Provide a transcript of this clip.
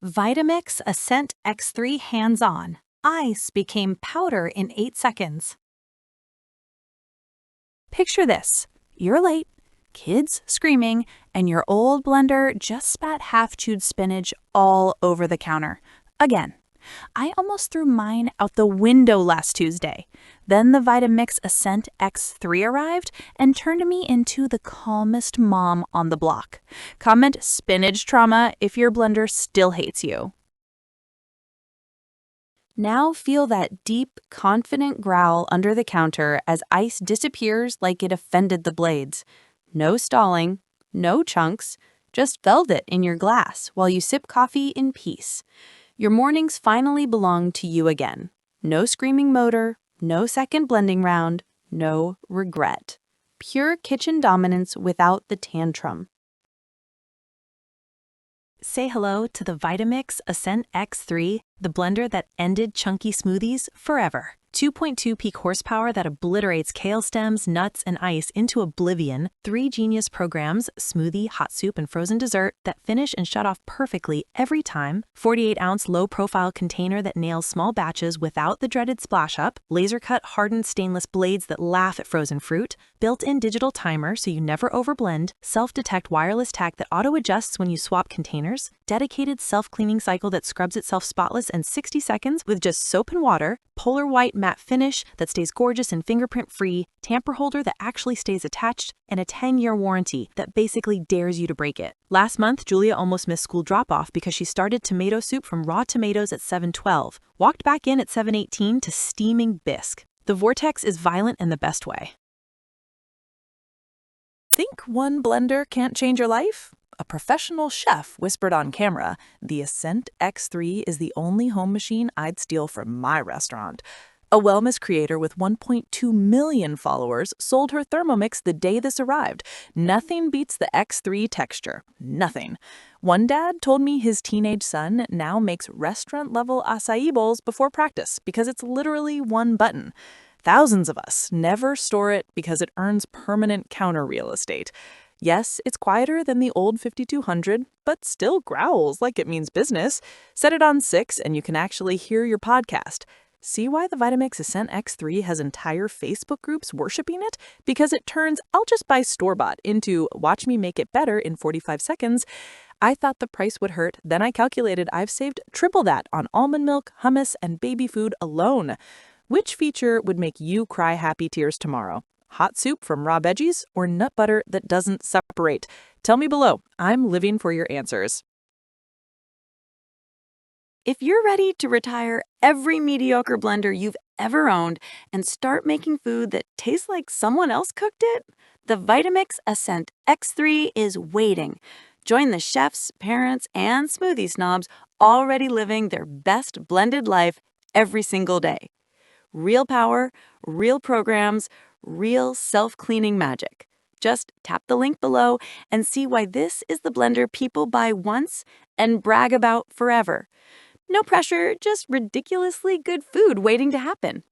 Vitamix Ascent X3 hands-on. Ice became powder in 8 seconds. Picture this. You're late, kids screaming, and your old blender just spat half-chewed spinach all over the counter. Again. I almost threw mine out the window last Tuesday. Then the Vitamix Ascent X3 arrived and turned me into the calmest mom on the block. Comment spinach trauma if your blender still hates you. Now feel that deep, confident growl under the counter as ice disappears like it offended the blades. No stalling, no chunks, just velvet in your glass while you sip coffee in peace. Your mornings finally belong to you again. No screaming motor, no second blending round, no regret. Pure kitchen dominance without the tantrum. Say hello to the Vitamix Ascent X3, the blender that ended chunky smoothies forever. 2.2 peak horsepower that obliterates kale stems, nuts, and ice into oblivion. 3 genius programs, smoothie, hot soup, and frozen dessert that finish and shut off perfectly every time. 48-ounce low-profile container that nails small batches without the dreaded splash-up. Laser-cut hardened stainless blades that laugh at frozen fruit. Built-in digital timer so you never overblend. Self-detect wireless tag that auto-adjusts when you swap containers. Dedicated self-cleaning cycle that scrubs itself spotless in 60 seconds with just soap and water. Polar white matte finish that stays gorgeous and fingerprint-free, tamper holder that actually stays attached, and a 10-year warranty that basically dares you to break it. Last month, Julia almost missed school drop-off because she started tomato soup from raw tomatoes at 7:12, walked back in at 7:18 to steaming bisque. The vortex is violent in the best way. Think one blender can't change your life? A professional chef whispered on camera, "The Ascent X3 is the only home machine I'd steal from my restaurant." A wellness creator with 1.2 million followers sold her Thermomix the day this arrived. Nothing beats the X3 texture. Nothing. One dad told me his teenage son now makes restaurant-level acai bowls before practice because it's literally one button. Thousands of us never store it because it earns permanent counter real estate. Yes, it's quieter than the old 5200, but still growls like it means business. Set it on 6 and you can actually hear your podcast. See why the Vitamix Ascent X3 has entire Facebook groups worshiping it? Because it turns "I'll just buy store-bought" into "watch me make it better in 45 seconds. I thought the price would hurt, then I calculated I've saved triple that on almond milk, hummus, and baby food alone. Which feature would make you cry happy tears tomorrow? Hot soup from raw veggies or nut butter that doesn't separate? Tell me below. I'm living for your answers. If you're ready to retire every mediocre blender you've ever owned and start making food that tastes like someone else cooked it, the Vitamix Ascent X3 is waiting. Join the chefs, parents, and smoothie snobs already living their best blended life every single day. Real power, real programs, real self-cleaning magic. Just tap the link below and see why this is the blender people buy once and brag about forever. No pressure, just ridiculously good food waiting to happen.